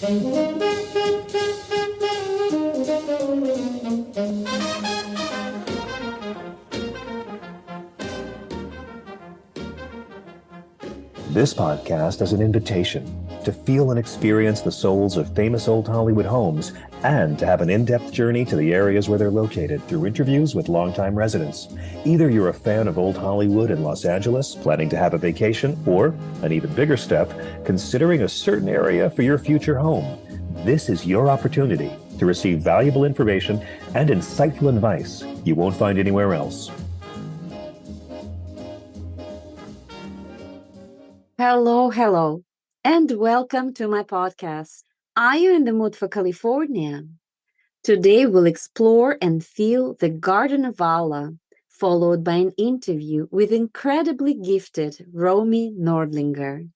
This podcast is an invitation to feel and experience the souls of famous old Hollywood homes and to have an in-depth journey to the areas where they're located through interviews with longtime residents. Either you're a fan of old Hollywood in Los Angeles, planning to have a vacation, or, an even bigger step, considering a certain area for your future home. This is your opportunity to receive valuable information and insightful advice you won't find anywhere else. Hello, and welcome to my podcast. Are you in the mood for California? Today we'll explore and feel the Garden of Alla, followed by an interview with incredibly gifted Romy Nordlinger.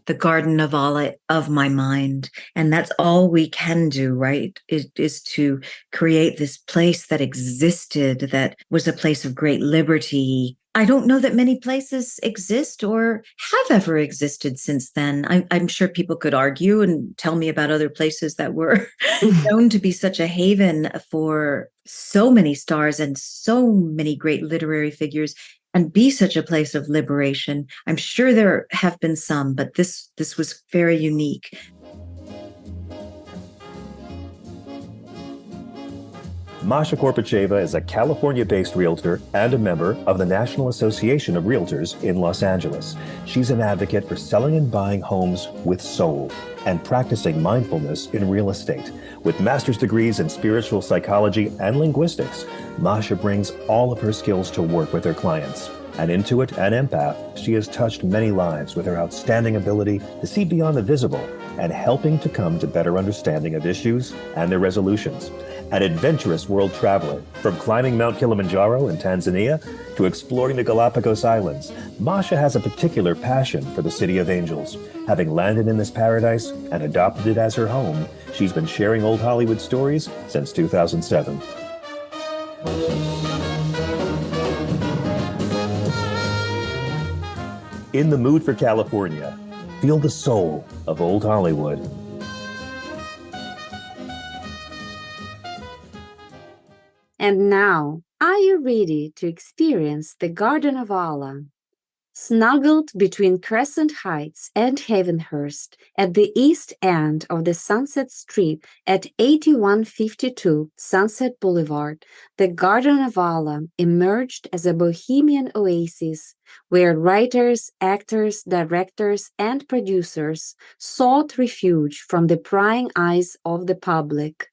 The Garden of Alla of my mind. And that's all we can do, right? Is to create this place that existed, that was a place of great liberty. I don't know that many places exist or have ever existed since then. I'm sure people could argue and tell me about other places that were known to be such a haven for so many stars and so many great literary figures, and be such a place of liberation. I'm sure there have been some, but this was very unique. Masha Korpacheva is a California-based realtor and a member of the National Association of Realtors in Los Angeles. She's an advocate for selling and buying homes with soul and practicing mindfulness in real estate. With master's degrees in spiritual psychology and linguistics, Masha brings all of her skills to work with her clients. An intuit and empath, she has touched many lives with her outstanding ability to see beyond the visible and helping to come to better understanding of issues and their resolutions. An adventurous world traveler, from climbing Mount Kilimanjaro in Tanzania to exploring the Galapagos Islands, Masha has a particular passion for the City of Angels. Having landed in this paradise and adopted it as her home, she's been sharing old Hollywood stories since 2007. In the mood for California, feel the soul of old Hollywood. And now, are you ready to experience the Garden of Alla? Snuggled between Crescent Heights and Havenhurst at the east end of the Sunset Strip at 8152 Sunset Boulevard, the Garden of Alla emerged as a bohemian oasis where writers, actors, directors, and producers sought refuge from the prying eyes of the public.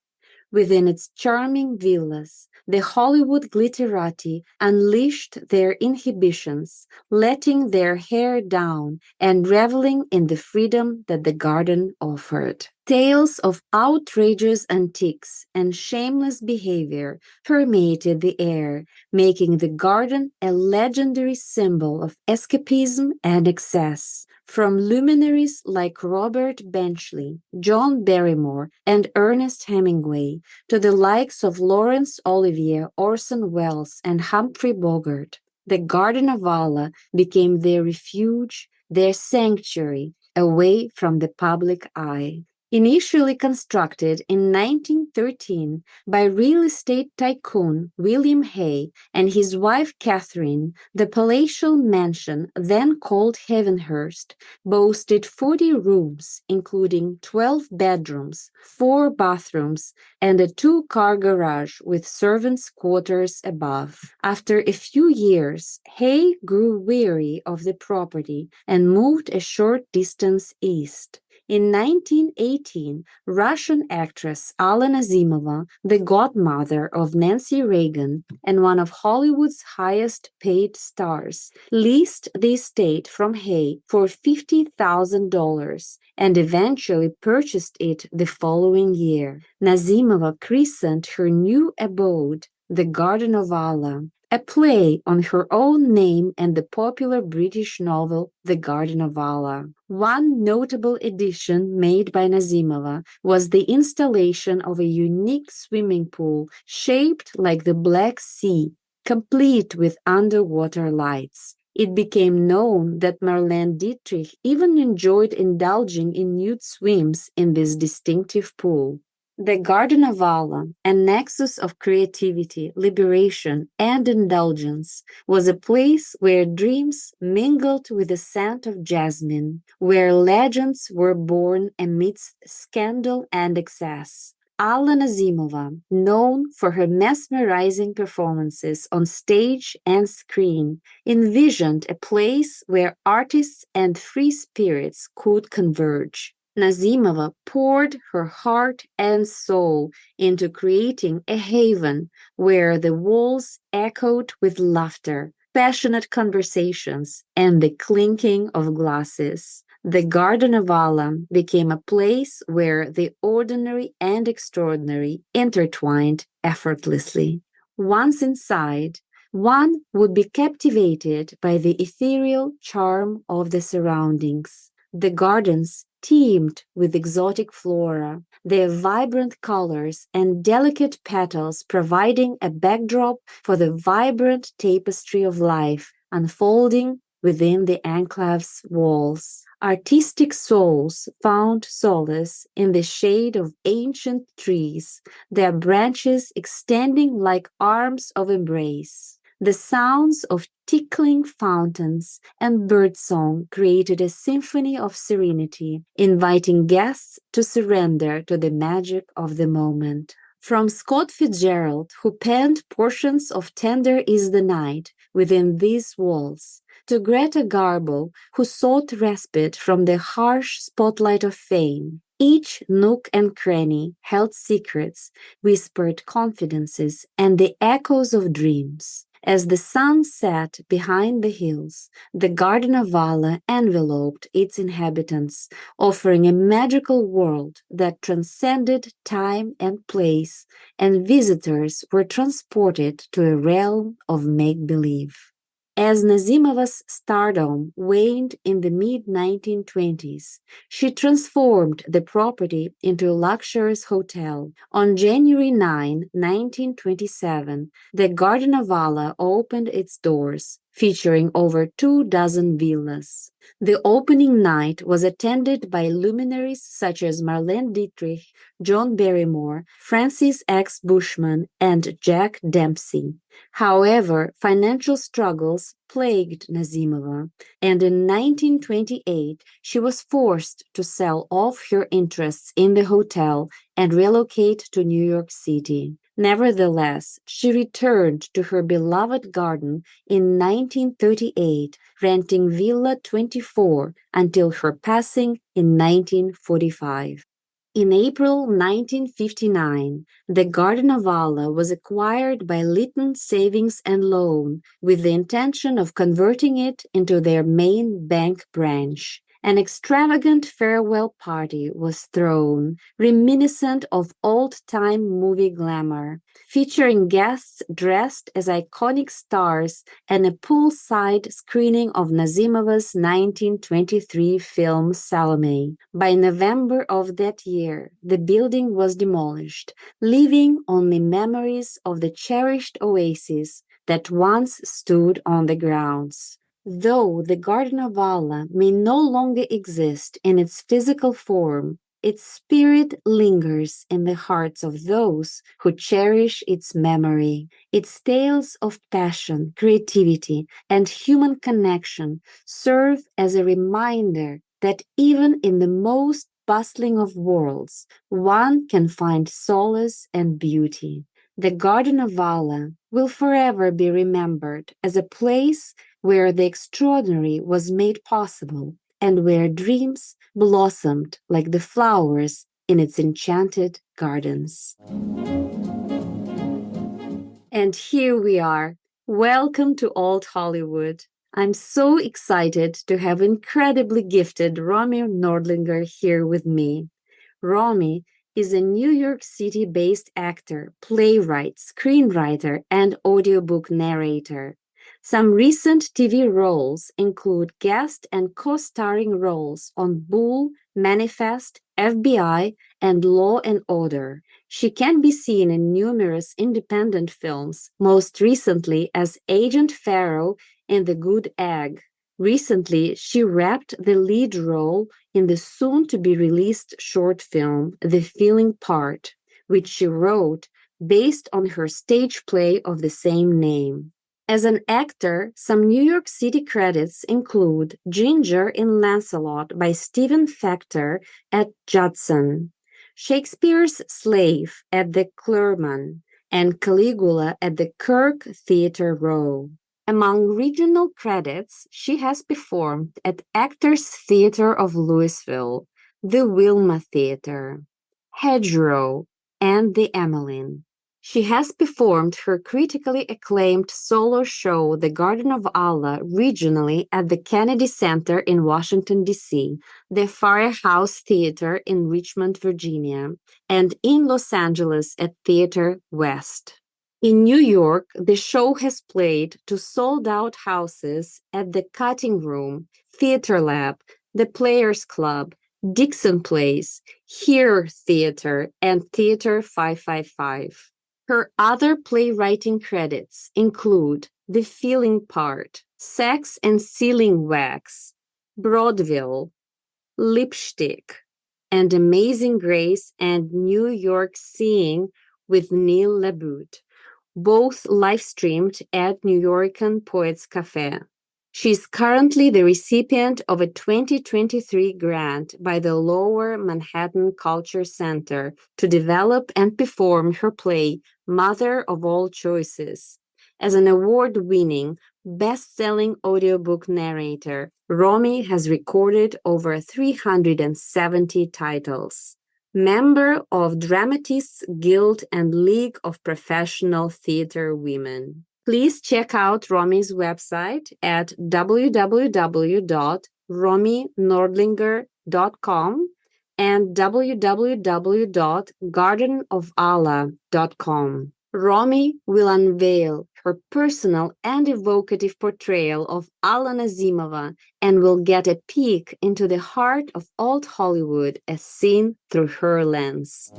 Within its charming villas, the Hollywood glitterati unleashed their inhibitions, letting their hair down and reveling in the freedom that the garden offered. Tales of outrageous antics and shameless behavior permeated the air, making the garden a legendary symbol of escapism and excess. From luminaries like Robert Benchley, John Barrymore, and Ernest Hemingway, to the likes of Laurence Olivier, Orson Welles, and Humphrey Bogart, the Garden of Alla became their refuge, their sanctuary, away from the public eye. Initially constructed in 1913 by real estate tycoon William Hay and his wife Catherine, the palatial mansion, then called Havenhurst, boasted 40 rooms, including 12 bedrooms, 4 bathrooms, and a 2-car garage with servants' quarters above. After a few years, Hay grew weary of the property and moved a short distance east. In 1918, Russian actress Alla Nazimova, the godmother of Nancy Reagan and one of Hollywood's highest-paid stars, leased the estate from Hay for $50,000 and eventually purchased it the following year. Nazimova christened her new abode the Garden of Alla, a play on her own name and the popular British novel The Garden of Alla. One notable addition made by Nazimova was the installation of a unique swimming pool shaped like the Black Sea, complete with underwater lights. It became known that Marlene Dietrich even enjoyed indulging in nude swims in this distinctive pool. The Garden of Alla, a nexus of creativity, liberation, and indulgence, was a place where dreams mingled with the scent of jasmine, where legends were born amidst scandal and excess. Alla Nazimova, known for her mesmerizing performances on stage and screen, envisioned a place where artists and free spirits could converge. Nazimova poured her heart and soul into creating a haven where the walls echoed with laughter, passionate conversations, and the clinking of glasses. The Garden of Alla became a place where the ordinary and extraordinary intertwined effortlessly. Once inside, one would be captivated by the ethereal charm of the surroundings. The gardens teemed with exotic flora, their vibrant colors and delicate petals providing a backdrop for the vibrant tapestry of life unfolding within the enclave's walls. Artistic souls found solace in the shade of ancient trees, their branches extending like arms of embrace. The sounds of tickling fountains and birdsong created a symphony of serenity, inviting guests to surrender to the magic of the moment. From Scott Fitzgerald, who penned portions of Tender is the Night within these walls, to Greta Garbo, who sought respite from the harsh spotlight of fame, each nook and cranny held secrets, whispered confidences, and the echoes of dreams. As the sun set behind the hills, the Garden of Alla enveloped its inhabitants, offering a magical world that transcended time and place, and visitors were transported to a realm of make-believe. As Nazimova's stardom waned in the mid-1920s, she transformed the property into a luxurious hotel. On January 9, 1927, the Garden of Alla opened its doors, featuring over 24 villas. The opening night was attended by luminaries such as Marlene Dietrich, John Barrymore, Francis X. Bushman, and Jack Dempsey. However, financial struggles plagued Nazimova, and in 1928 she was forced to sell off her interests in the hotel and relocate to New York City. Nevertheless, she returned to her beloved garden in 1938, renting Villa 24 until her passing in 1945. In April 1959, the Garden of Alla was acquired by Lytton Savings and Loan with the intention of converting it into their main bank branch. An extravagant farewell party was thrown, reminiscent of old-time movie glamour, featuring guests dressed as iconic stars and a poolside screening of Nazimova's 1923 film Salome. By November of that year, the building was demolished, leaving only memories of the cherished oasis that once stood on the grounds. Though the Garden of Alla may no longer exist in its physical form, its spirit lingers in the hearts of those who cherish its memory. Its tales of passion, creativity, and human connection serve as a reminder that even in the most bustling of worlds, one can find solace and beauty. The Garden of Alla will forever be remembered as a place where the extraordinary was made possible and where dreams blossomed like the flowers in its enchanted gardens. And here we are. Welcome to Old Hollywood. I'm so excited to have incredibly gifted Romy Nordlinger here with me. Romy is a New York City-based actor, playwright, screenwriter, and audiobook narrator. Some recent TV roles include guest and co-starring roles on Bull, Manifest, FBI, and Law and Order. She can be seen in numerous independent films, most recently as Agent Farrow and The Good Egg. Recently, she wrapped the lead role in the soon-to-be-released short film, The Feeling Part, which she wrote based on her stage play of the same name. As an actor, some New York City credits include Ginger in Lancelot by Steven Fechter at Judson, Shakespeare's Slave at the Clurman, and Caligula at the Kirk Theatre Row. Among regional credits, she has performed at Actors Theatre of Lousiville, the Wilma Theater, Hedgerow and The Emelin. She has performed her critically acclaimed solo show, The Garden of Alla, regionally at the Kennedy Center in Washington, D.C., the Firehouse Theatre in Richmond, Virginia, and in Los Angeles at Theater West. In New York, the show has played to sold-out houses at the Cutting Room, Theaterlab, the Players Club, Dixon Place, Here Theatre, and Theater 555. Her other playwriting credits include The Feeling Part, Sex and Sealing Wax, Broadville, Lipshtick, and Amazing Grace and NYSeeing with Neil LaBute, both live-streamed at Nuyorican Poets Café. She is currently the recipient of a 2023 grant by the Lower Manhattan Culture Center to develop and perform her play, Mother of All Choices. As an award-winning, best-selling audiobook narrator, Romy has recorded over 370 titles. Member of Dramatists Guild and League of Professional Theatre Women. Please check out Romy's website at www.romynordlinger.com and www.gardenofalla.com. Romy will unveil her personal and evocative portrayal of Alla Nazimova and will get a peek into the heart of old Hollywood as seen through her lens.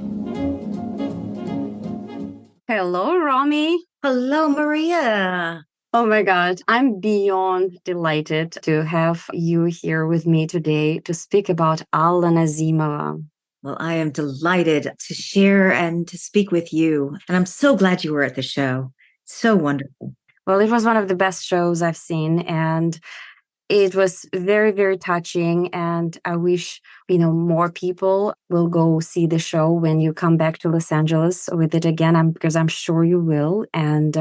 Hello, Romy. Hello, Maria. Oh my God, I'm beyond delighted to have you here with me today to speak about Alla Nazimova. Well, I am delighted to share and to speak with you. And I'm so glad you were at the show. So wonderful. Well, it was one of the best shows I've seen, and it was very, very touching. And I wish, more people will go see the show when you come back to Los Angeles with it again, because I'm sure you will. And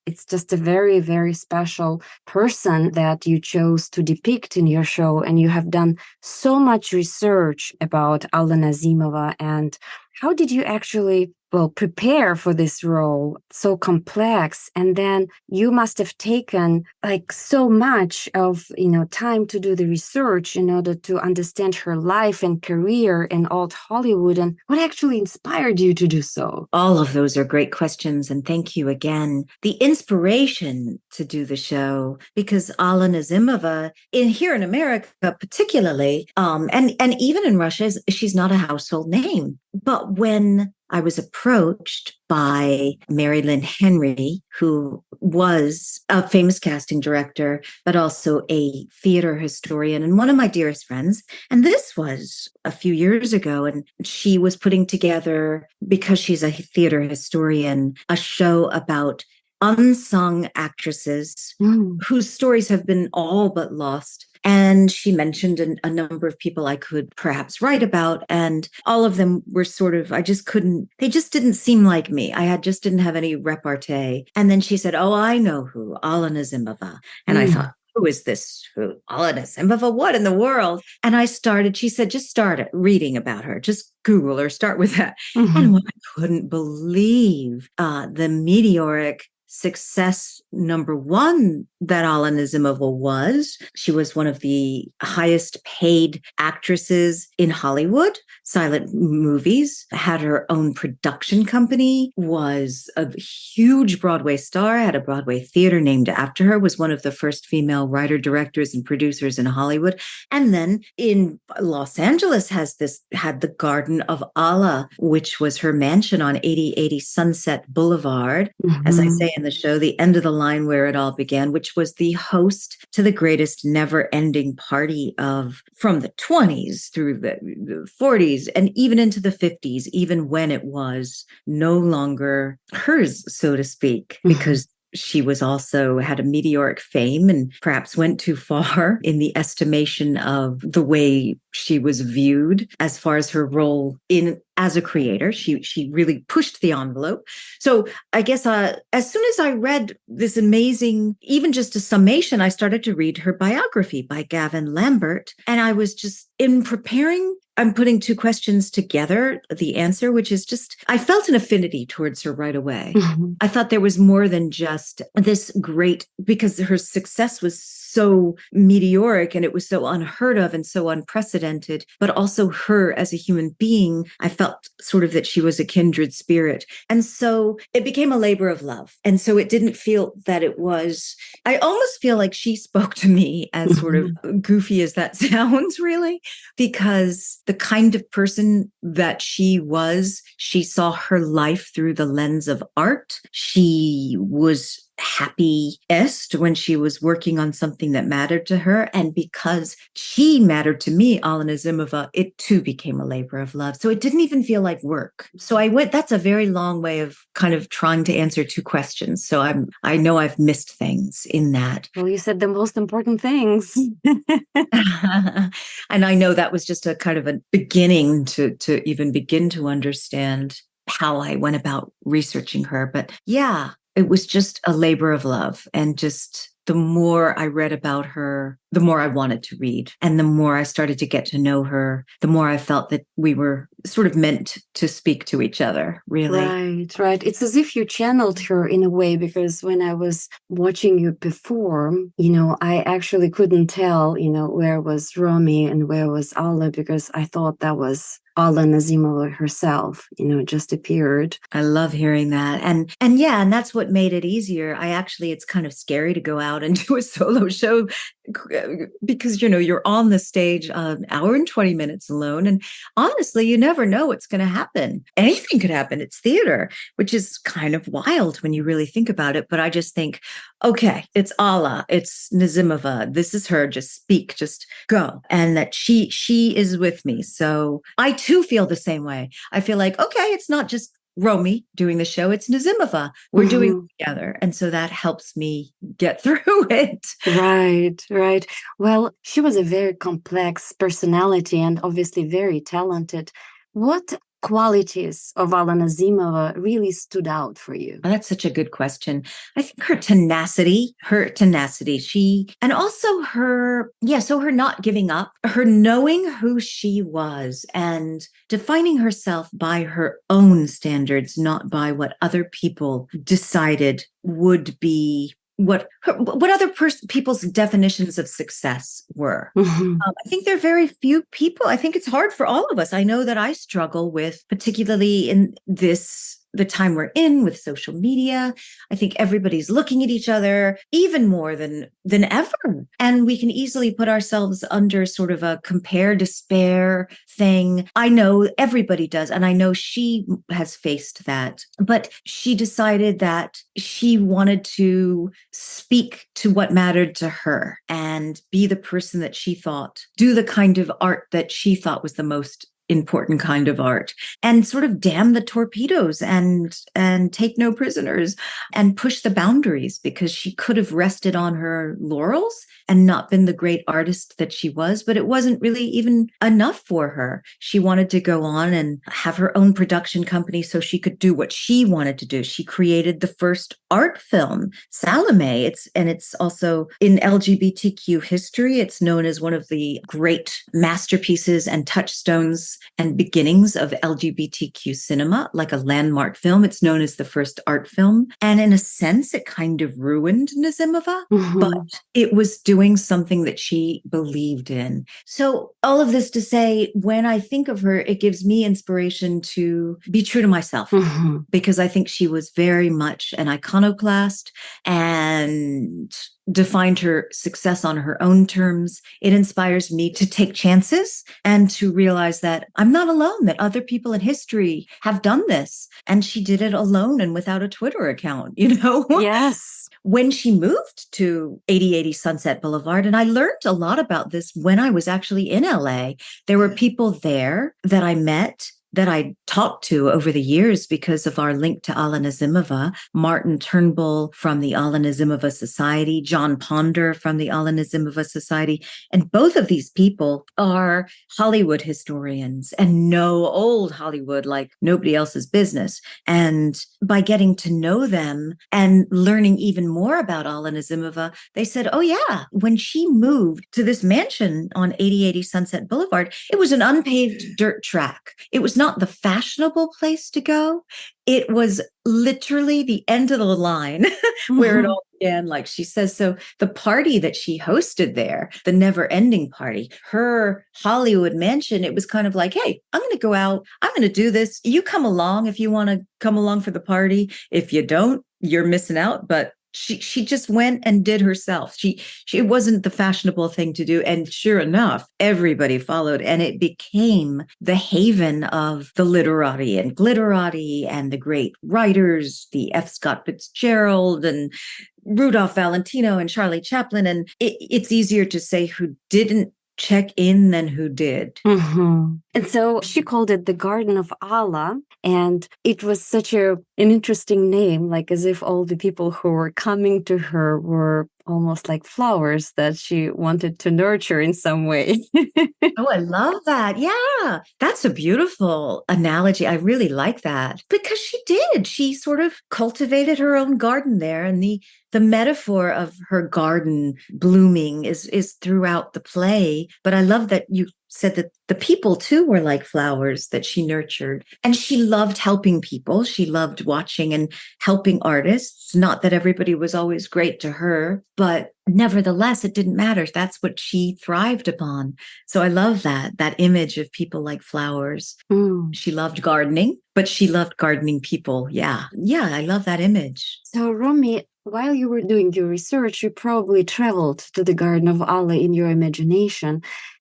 it's just a very, very special person that you chose to depict in your show. And you have done so much research about Alla Nazimova. And how did you actually, prepare for this role? So complex. And then you must have taken so much of, time to do the research in order to understand her life and career in old Hollywood. And what actually inspired you to do so? All of those are great questions. And thank you again. The inspiration to do the show, because Alla Nazimova, here in America particularly, and even in Russia, she's not a household name. But when I was approached by Mary Lynn Henry, who was a famous casting director, but also a theater historian and one of my dearest friends. And this was a few years ago. And she was putting together, because she's a theater historian, a show about unsung actresses whose stories have been all but lost. And she mentioned a number of people I could perhaps write about. And all of them were they just didn't seem like me. I just didn't have any repartee. And then she said, oh, I know who, Alla Nazimova. And I thought, who is this? Who? Alla Nazimova? What in the world? And she said, just start reading about her. Just Google her, start with that. And what I couldn't believe, the meteoric success number one that Alla Nazimova was. She was one of the highest paid actresses in Hollywood, silent movies, had her own production company, was a huge Broadway star, had a Broadway theater named after her, was one of the first female writer, directors, and producers in Hollywood. And then in Los Angeles had the Garden of Alla, which was her mansion on 8080 Sunset Boulevard, as I say in the show, the end of the line where it all began, which was the host to the greatest never-ending party from the 20s through the 40s and even into the 50s, even when it was no longer hers, so to speak, because she was also had a meteoric fame and perhaps went too far in the estimation of the way she was viewed as far as her role as a creator. She really pushed the envelope. So I guess as soon as I read this amazing, even just a summation, I started to read her biography by Gavin Lambert. And I was just in preparing, I'm putting two questions together, the answer, which is just, I felt an affinity towards her right away. I thought there was more than just this great, because her success was so meteoric and it was so unheard of and so unprecedented, but also her as a human being, I felt sort of that she was a kindred spirit. And so it became a labor of love. And so it didn't feel that it was, I almost feel like she spoke to me, as sort of goofy as that sounds, really, because the kind of person that she was, she saw her life through the lens of art. She was happiest when she was working on something that mattered to her. And because she mattered to me, Alla Nazimova, it too became a labor of love. So it didn't even feel like work. So that's a very long way of kind of trying to answer two questions. So I know I've missed things in that. Well, you said the most important things. And I know that was just a kind of a beginning to even begin to understand how I went about researching her. But yeah, it was just a labor of love. And just the more I read about her, the more I wanted to read. And the more I started to get to know her, the more I felt that we were sort of meant to speak to each other, really. Right. It's as if you channeled her in a way, because when I was watching you perform, I actually couldn't tell, where was Romy and where was Alla, because I thought that was Alla Nazimova herself, just appeared. I love hearing that. And that's what made it easier. It's kind of scary to go out and do a solo show because, you're on the stage an hour and 20 minutes alone. And honestly, you never know what's going to happen. Anything could happen. It's theater, which is kind of wild when you really think about it. But I just think, okay, it's Alla, it's Nazimova. This is her. Just speak, just go. And that she is with me. So I too feel the same way. I feel like, okay, it's not just Romy doing the show, it's Nazimova. We're doing it together. And so that helps me get through it. Right. Well, she was a very complex personality and obviously very talented. What qualities of Alla Nazimova really stood out for you? Well, that's such a good question. I think her tenacity, and also her not giving up, her knowing who she was and defining herself by her own standards, not by what other people decided would be what other people's definitions of success were. I think there are very few people. I think it's hard for all of us. I know that I struggle with, particularly in the time we're in with social media. I think everybody's looking at each other even more than ever. And we can easily put ourselves under sort of a compare despair thing. I know everybody does. And I know she has faced that. But she decided that she wanted to speak to what mattered to her and be the person that she thought, do the kind of art that she thought was the most important kind of art, and sort of damn the torpedoes and take no prisoners and push the boundaries, because she could have rested on her laurels and not been the great artist that she was, but it wasn't really even enough for her. She wanted to go on and have her own production company so she could do what she wanted to do. She created the first art film, Salome. It's also in LGBTQ history. It's known as one of the great masterpieces and touchstones and beginnings of LGBTQ cinema, like a landmark film. It's known as the first art film. And in a sense, it kind of ruined Nazimova, but it was doing something that she believed in. So all of this to say, when I think of her, it gives me inspiration to be true to myself, because I think she was very much an iconoclast and defined her success on her own terms. It inspires me to take chances and to realize that I'm not alone, that other people in history have done this. And she did it alone and without a Twitter account, Yes. When she moved to 8080 Sunset Boulevard, and I learned a lot about this when I was actually in LA, there were people there that I met, that I talked to over the years because of our link to Alla Nazimova, Martin Turnbull from the Alla Nazimova Society, John Ponder from the Alla Nazimova Society. And both of these people are Hollywood historians and know old Hollywood like nobody else's business. And by getting to know them and learning even more about Alla Nazimova, they said, oh yeah, when she moved to this mansion on 8080 Sunset Boulevard, it was an unpaved dirt track. It was not the fashionable place to go. It was literally the end of the line where it all began, like she says. So the party that she hosted there, the never ending party, her Hollywood mansion, it was kind of like, hey, I'm going to go out. I'm going to do this. You come along if you want to come along for the party. If you don't, you're missing out. But she just went and did herself. It wasn't the fashionable thing to do. And sure enough, everybody followed. And it became the haven of the literati and glitterati and the great writers, the F. Scott Fitzgerald and Rudolph Valentino and Charlie Chaplin. And it's easier to say who didn't check in than who did. Mm-hmm. And so she called it the Garden of Alla. And it was such an interesting name, like as if all the people who were coming to her were almost like flowers that she wanted to nurture in some way. Oh, I love that. Yeah, that's a beautiful analogy. I really like that because she did. She sort of cultivated her own garden there. And the metaphor of her garden blooming is throughout the play. But I love that you said that the people too were like flowers that she nurtured. And she loved helping people. She loved watching and helping artists. Not that everybody was always great to her, but nevertheless, it didn't matter. That's what she thrived upon. So I love that image of people like flowers. She loved gardening, but she loved gardening people. Yeah. Yeah, I love that image. So Romy, while you were doing your research, you probably traveled to the Garden of Alla in your imagination.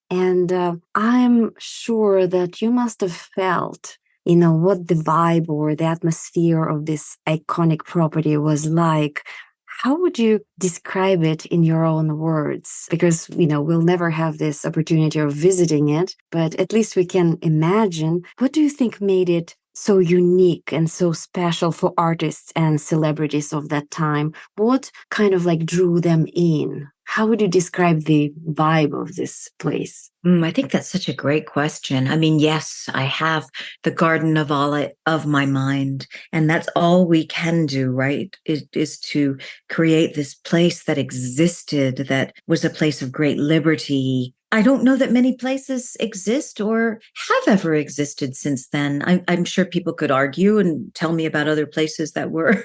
And I'm sure that you must have felt, what the vibe or the atmosphere of this iconic property was like. How would you describe it in your own words? Because, we'll never have this opportunity of visiting it, but at least we can imagine. What do you think made it so unique and so special for artists and celebrities of that time? What kind of drew them in? How would you describe the vibe of this place? I think that's such a great question. I mean, yes, I have the Garden of Alla of my mind, and that's all we can do, right? Is to create this place that existed, that was a place of great liberty. I don't know that many places exist or have ever existed since then. I'm sure people could argue and tell me about other places that were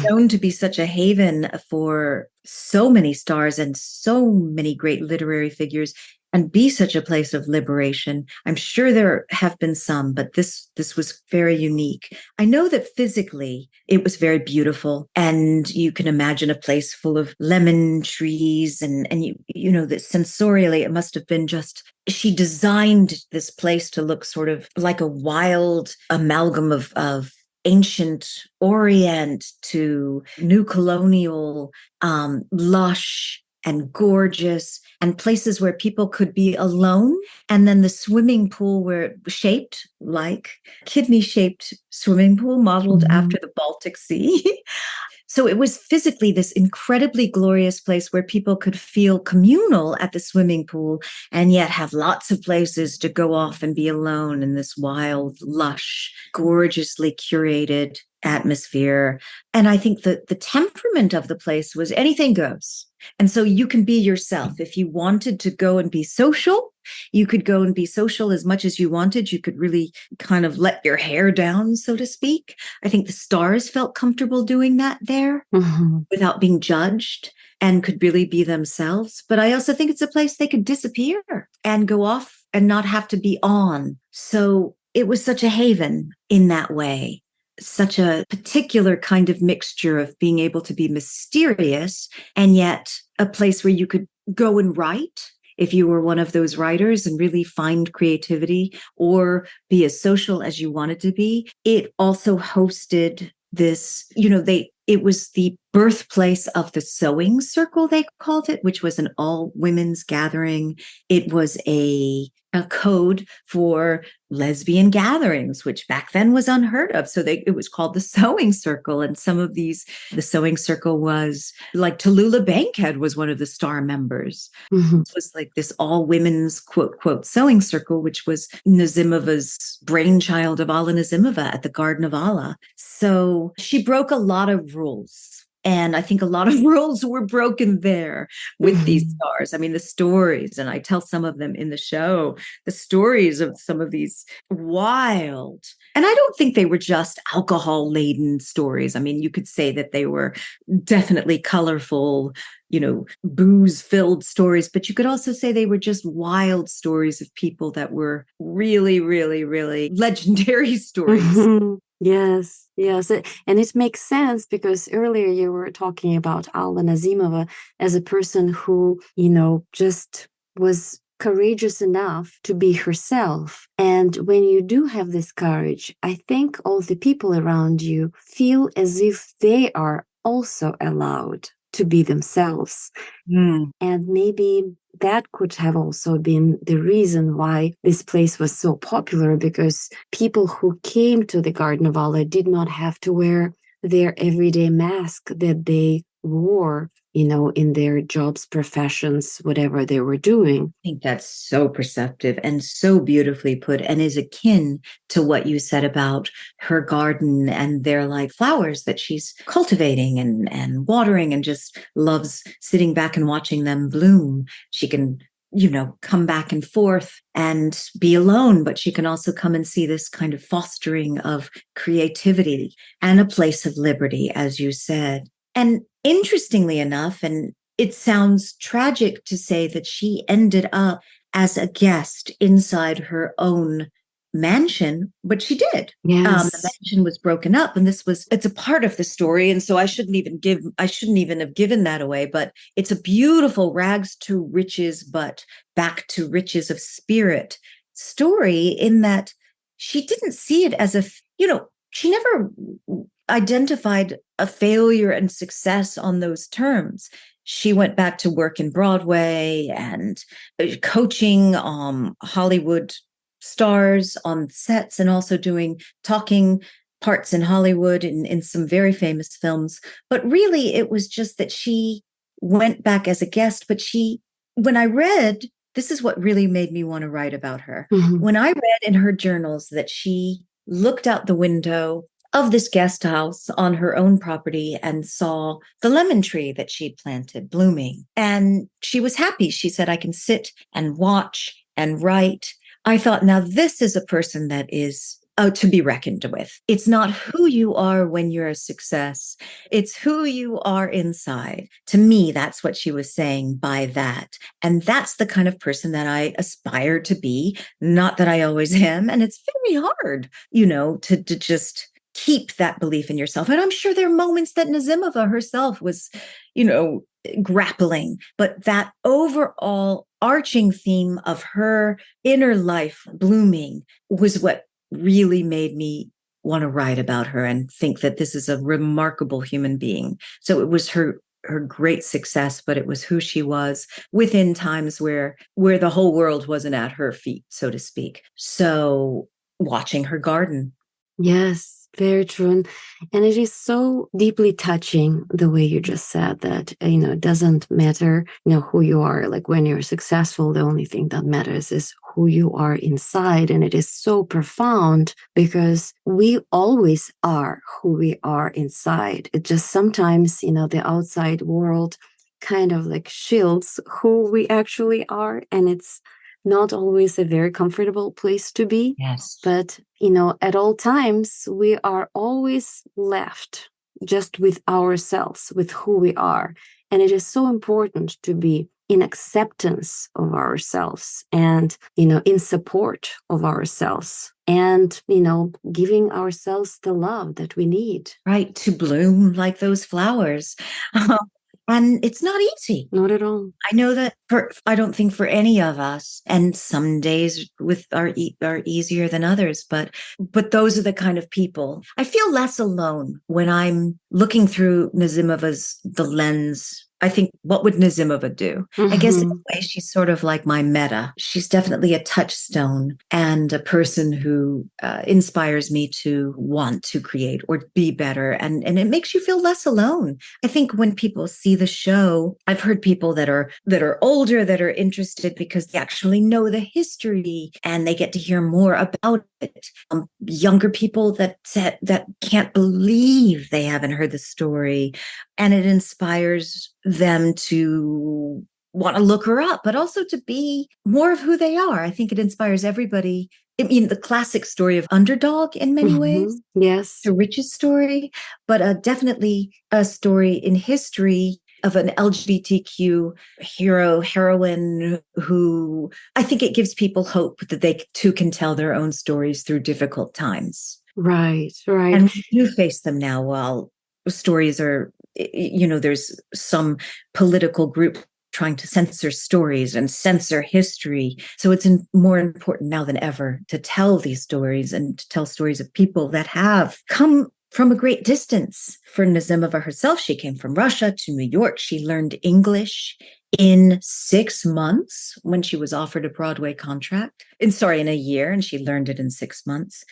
known to be such a haven for so many stars and so many great literary figures and be such a place of liberation. I'm sure there have been some, but this was very unique. I know that physically it was very beautiful, and you can imagine a place full of lemon trees, and you know that sensorially it must have been just. She designed this place to look sort of like a wild amalgam of ancient Orient to new colonial, lush and gorgeous, and places where people could be alone. And then the swimming pool where it was shaped like kidney-shaped swimming pool modeled after the Baltic Sea. So it was physically this incredibly glorious place where people could feel communal at the swimming pool and yet have lots of places to go off and be alone in this wild, lush, gorgeously curated atmosphere. And I think that the temperament of the place was anything goes. And so you can be yourself. If you wanted to go and be social, you could go and be social as much as you wanted. You could really kind of let your hair down, so to speak. I think the stars felt comfortable doing that there without being judged and could really be themselves. But I also think it's a place they could disappear and go off and not have to be on. So it was such a haven in that way. such a particular kind of mixture of being able to be mysterious and yet a place where you could go and write if you were one of those writers and really find creativity, or be as social as you wanted to be. It also hosted this, it was the birthplace of the sewing circle, they called it, which was an all women's gathering. It was a code for lesbian gatherings, which back then was unheard of. So it was called the sewing circle. And the sewing circle was like Tallulah Bankhead was one of the star members. Mm-hmm. It was like this all women's quote, quote, sewing circle, which was Nazimova's brainchild of Alla Nazimova at the Garden of Alla. So she broke a lot of rules. And I think a lot of rules were broken there with these stars. I mean, the stories, and I tell some of them in the show, the stories of some of these wild, and I don't think they were just alcohol-laden stories. I mean, you could say that they were definitely colorful, booze-filled stories, but you could also say they were just wild stories of people that were really, really, really legendary stories. Mm-hmm. Yes. And it makes sense because earlier you were talking about Alla Nazimova as a person who, just was courageous enough to be herself. And when you do have this courage, I think all the people around you feel as if they are also allowed to be themselves. And maybe that could have also been the reason why this place was so popular, because people who came to the Garden of Alla did not have to wear their everyday mask that they wore, in their jobs, professions, whatever they were doing. I think that's so perceptive and so beautifully put, and is akin to what you said about her garden and their like flowers that she's cultivating and watering, and just loves sitting back and watching them bloom. She can, come back and forth and be alone, but she can also come and see this kind of fostering of creativity and a place of liberty, as you said. And interestingly enough, and it sounds tragic to say that she ended up as a guest inside her own mansion, but she did. Yes. The mansion was broken up, and it's a part of the story. And so I shouldn't even have given that away, but it's a beautiful rags to riches, but back to riches of spirit story, in that she didn't see it as she never identified a failure and success on those terms. She went back to work in Broadway and coaching Hollywood stars on sets, and also doing talking parts in Hollywood in some very famous films. But really, it was just that she went back as a guest. But when I read, this is what really made me want to write about her. Mm-hmm. When I read in her journals that she looked out the window of this guest house on her own property and saw the lemon tree that she planted blooming. And she was happy. She said, I can sit and watch and write. I thought, now this is a person that is to be reckoned with. It's not who you are when you're a success. It's who you are inside. To me, that's what she was saying by that. And that's the kind of person that I aspire to be. Not that I always am. And it's very hard, to just keep that belief in yourself. And I'm sure there are moments that Nazimova herself was, grappling, but that overall arching theme of her inner life blooming was what really made me want to write about her and think that this is a remarkable human being. So it was her great success, but it was who she was within times where the whole world wasn't at her feet, so to speak. So watching her garden. Yes. Very true. And it is so deeply touching the way you just said that, it doesn't matter, who you are. Like when you're successful, the only thing that matters is who you are inside. And it is so profound because we always are who we are inside. It just sometimes, the outside world kind of like shields who we actually are. And it's not always a very comfortable place to be. Yes. But, at all times, we are always left just with ourselves, with who we are. And it is so important to be in acceptance of ourselves and, in support of ourselves and, giving ourselves the love that we need. Right, to bloom like those flowers. And it's not easy. Not at all. I know that I don't think for any of us, and some days are easier than others, but those are the kind of people. I feel less alone when I'm looking through Nazimova's the lens. I think, what would Nazimova do? I guess in a way, she's sort of like my meta. She's definitely a touchstone and a person who inspires me to want to create or be better. And it makes you feel less alone. I think when people see the show, I've heard people that are older that are interested because they actually know the history and they get to hear more about it. Younger people that can't believe they haven't heard the story, and it inspires them to want to look her up, but also to be more of who they are. I think it inspires everybody. I mean, the classic story of underdog in many ways. Yes. The richest story, but definitely a story in history of an LGBTQ heroine who I think it gives people hope that they too can tell their own stories through difficult times. Right. And we do face them now while stories are, there's some political group trying to censor stories and censor history. So it's more important now than ever to tell these stories and to tell stories of people that have come from a great distance. For Nazimova herself, she came from Russia to New York. She learned English in 6 months when she was offered a Broadway contract. In a year, and she learned it in 6 months.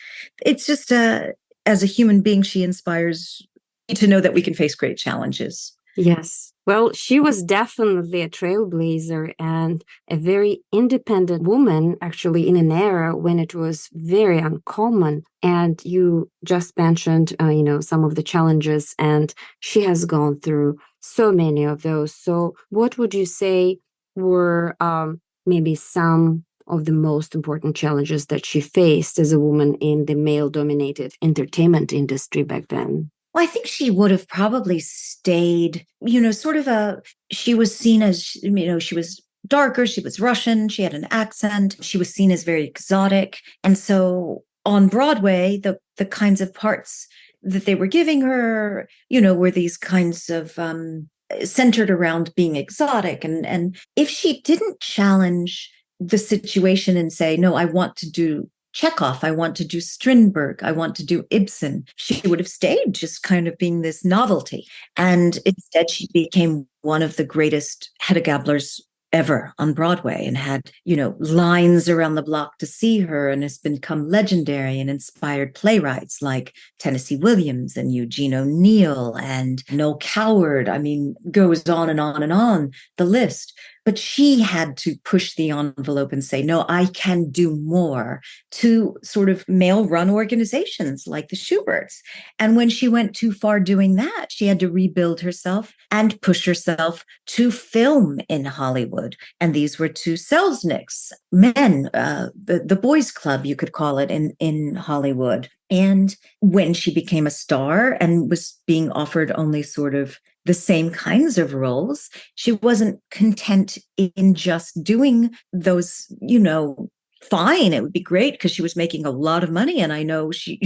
It's just, as a human being, she inspires me to know that we can face great challenges. Yes. Well, she was definitely a trailblazer and a very independent woman, actually, in an era when it was very uncommon. And you just mentioned, some of the challenges, and she has gone through so many of those. So what would you say were maybe some of the most important challenges that she faced as a woman in the male-dominated entertainment industry back then? Well, I think she would have probably stayed, she was seen as, she was darker, she was Russian, she had an accent, she was seen as very exotic. And so on Broadway, the kinds of parts that they were giving her, were these kinds of centered around being exotic. And if she didn't challenge the situation and say, no, I want to do Chekhov, I want to do Strindberg, I want to do Ibsen, she would have stayed just kind of being this novelty. And instead, she became one of the greatest Hedda Gablers ever on Broadway and had, lines around the block to see her, and has become legendary and inspired playwrights like Tennessee Williams and Eugene O'Neill and Noel Coward. I mean, goes on and on and on the list. But she had to push the envelope and say, no, I can do more, to sort of male-run organizations like the Schuberts. And when she went too far doing that, she had to rebuild herself and push herself to film in Hollywood. And these were two Selznicks, men, the boys' club, you could call it, in Hollywood. And when she became a star and was being offered only sort of the same kinds of roles, she wasn't content in just doing those, fine. It would be great because she was making a lot of money. And I know she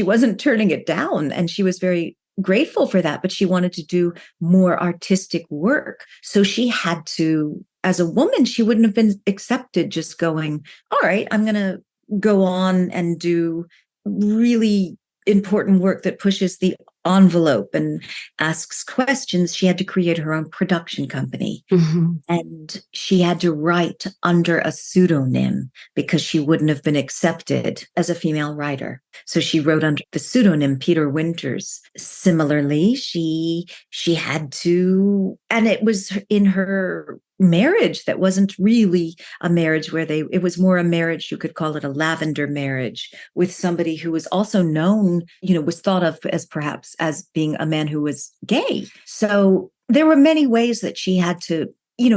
wasn't turning it down, and she was very grateful for that, but she wanted to do more artistic work. So she had to, as a woman, she wouldn't have been accepted just going, all right, I'm going to go on and do really important work that pushes the envelope and asks questions. She had to create her own production company. Mm-hmm. And she had to write under a pseudonym because she wouldn't have been accepted as a female writer. So she wrote under the pseudonym Peter Winters. Similarly, she had to, and it was in her marriage that wasn't really a marriage where it was more a marriage, you could call it a lavender marriage, with somebody who was also known, was thought of as perhaps as being a man who was gay. So there were many ways that she had to,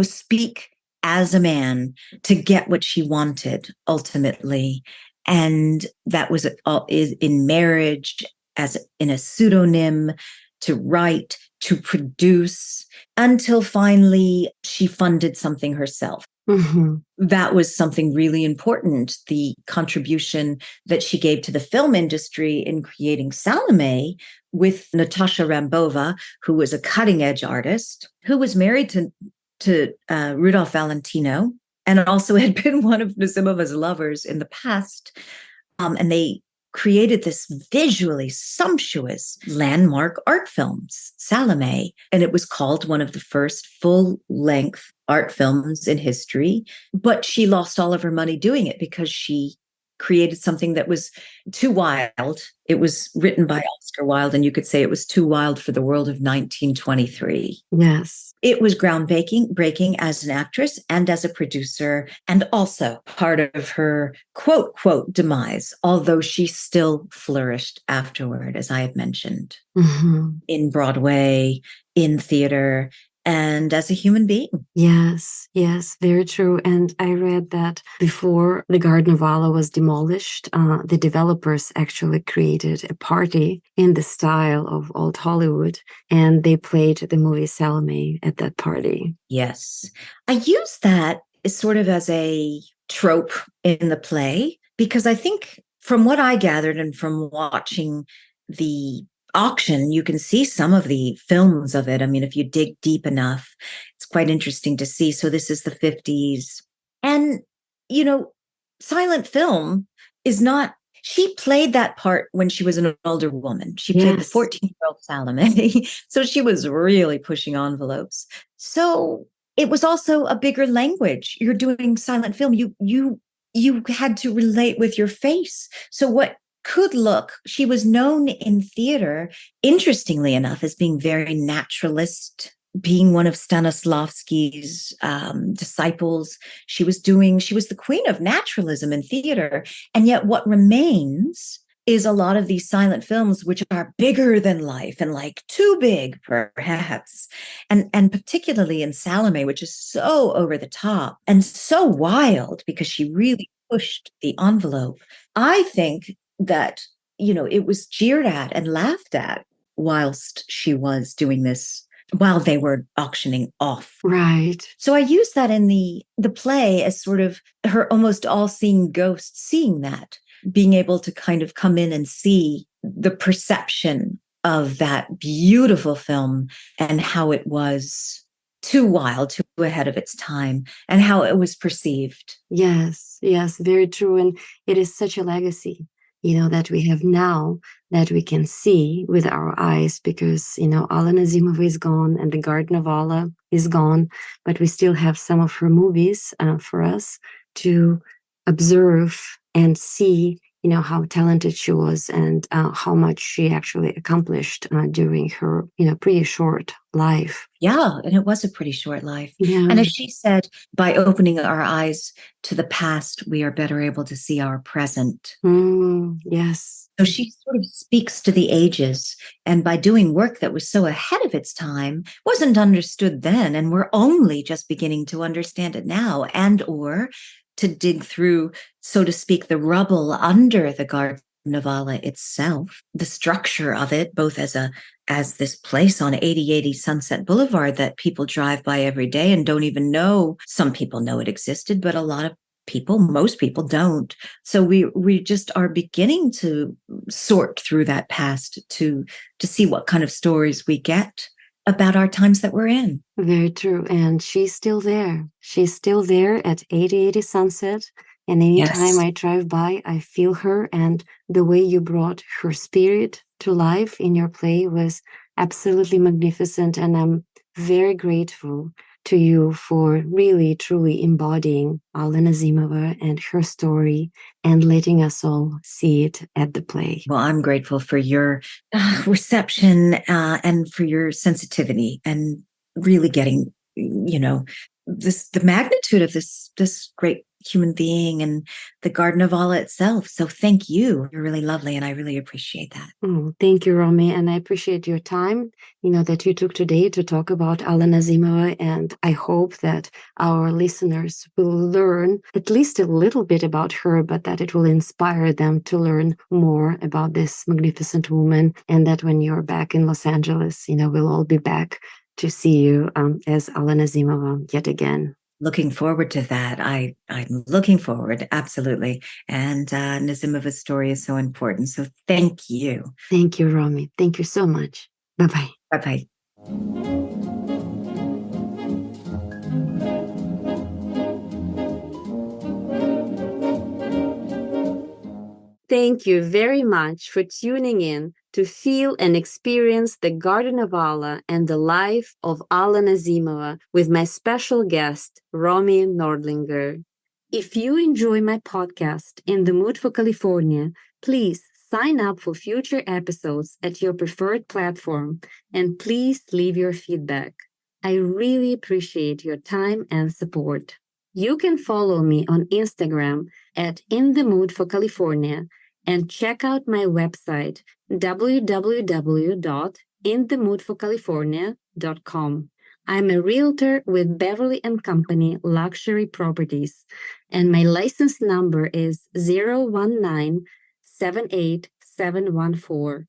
speak as a man to get what she wanted ultimately. And that was in marriage, as in a pseudonym, to write, to produce, until finally she funded something herself. Mm-hmm. That was something really important. The contribution that she gave to the film industry in creating Salome with Natasha Rambova, who was a cutting edge artist, who was married to Rudolph Valentino, and also had been one of Nazimova's lovers in the past. And they created this visually sumptuous landmark art film, Salome. And it was called one of the first full-length art films in history. But she lost all of her money doing it because she created something that was too wild. It was written by Oscar Wilde, and you could say it was too wild for the world of 1923. Yes. It was groundbreaking as an actress and as a producer, and also part of her quote demise, although she still flourished afterward, as I had mentioned, in Broadway, in theater, and as a human being. Yes, very true. And I read that before the Garden of Alla was demolished, the developers actually created a party in the style of old Hollywood, and they played the movie Salome at that party. Yes. I use that as sort of as a trope in the play, because I think from what I gathered and from watching the auction, you can see some of the films of it. I mean, if you dig deep enough, it's quite interesting to see. So this is the 50s. And, silent film is not, she played that part when she was an older woman. She played the 14-year-old Salome. So she was really pushing envelopes. So it was also a bigger language. You're doing silent film. You had to relate with your face. So what she was known in theater, interestingly enough, as being very naturalist, being one of Stanislavski's disciples. She was the queen of naturalism in theater. And yet what remains is a lot of these silent films, which are bigger than life and like too big, perhaps. And particularly in Salome, which is so over the top and so wild because she really pushed the envelope. I think that, it was jeered at and laughed at whilst she was doing this, while they were auctioning off. Right. So I use that in the play as sort of her almost all-seeing ghost, seeing that, being able to kind of come in and see the perception of that beautiful film and how it was too wild, too ahead of its time, and how it was perceived. Yes, very true. And it is such a legacy, that we have now, that we can see with our eyes, because, Alla Nazimova is gone and the Garden of Alla is gone, but we still have some of her movies for us to observe and see, how talented she was and how much she actually accomplished during her, pretty short life. Yeah, and it was a pretty short life. Yeah. And as she said, by opening our eyes to the past, we are better able to see our present. Yes. So she sort of speaks to the ages, and by doing work that was so ahead of its time, wasn't understood then, and we're only just beginning to understand it now, and or to dig through, so to speak, the rubble under the Garden of Alla itself, the structure of it, both as this place on 8080 Sunset Boulevard that people drive by every day and don't even know. Some people know it existed, but a lot of people, most people don't. So we just are beginning to sort through that past to see what kind of stories we get about our times that we're in. Very true. And she's still there. She's still there at 8080 Sunset. And anytime I drive by, I feel her. And the way you brought her spirit to life in your play was absolutely magnificent. And I'm very grateful to you for really, truly embodying Alla Nazimova and her story and letting us all see it at the play. Well, I'm grateful for your reception and for your sensitivity and really getting, the magnitude of this great human being and the Garden of Alla itself. So thank you. You're really lovely, and I really appreciate that. Oh, thank you, Romy, and I appreciate your time, that you took today to talk about Alla Nazimova, and I hope that our listeners will learn at least a little bit about her, but that it will inspire them to learn more about this magnificent woman, and that when you're back in Los Angeles, we'll all be back to see you as Alla Nazimova yet again. Looking forward to that. I'm looking forward, absolutely. And Nazimova's story is so important. So thank you. Thank you, Romy. Thank you so much. Bye-bye. Bye-bye. Thank you very much for tuning in to feel and experience the Garden of Alla and the life of Alla Nazimova with my special guest, Romy Nordlinger. If you enjoy my podcast, In the Mood for California, please sign up for future episodes at your preferred platform, and please leave your feedback. I really appreciate your time and support. You can follow me on Instagram at In the Mood for California, and check out my website, www.inthemoodforcalifornia.com. I'm a realtor with Beverly & Company Luxury Properties, and my license number is 019-78714.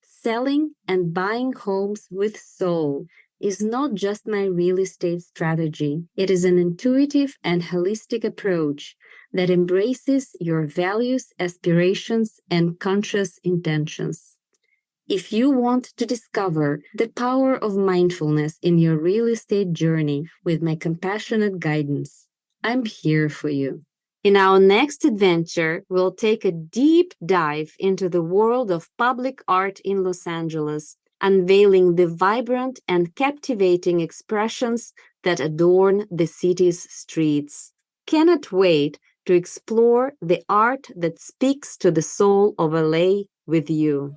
Selling and buying homes with soul is not just my real estate strategy. It is an intuitive and holistic approach that embraces your values, aspirations, and conscious intentions. If you want to discover the power of mindfulness in your real estate journey with my compassionate guidance, I'm here for you. In our next adventure, we'll take a deep dive into the world of public art in Los Angeles, unveiling the vibrant and captivating expressions that adorn the city's streets. Cannot wait to explore the art that speaks to the soul of LA with you.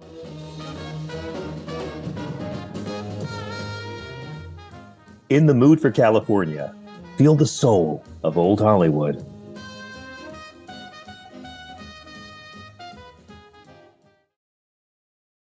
In the Mood for California, feel the soul of Old Hollywood.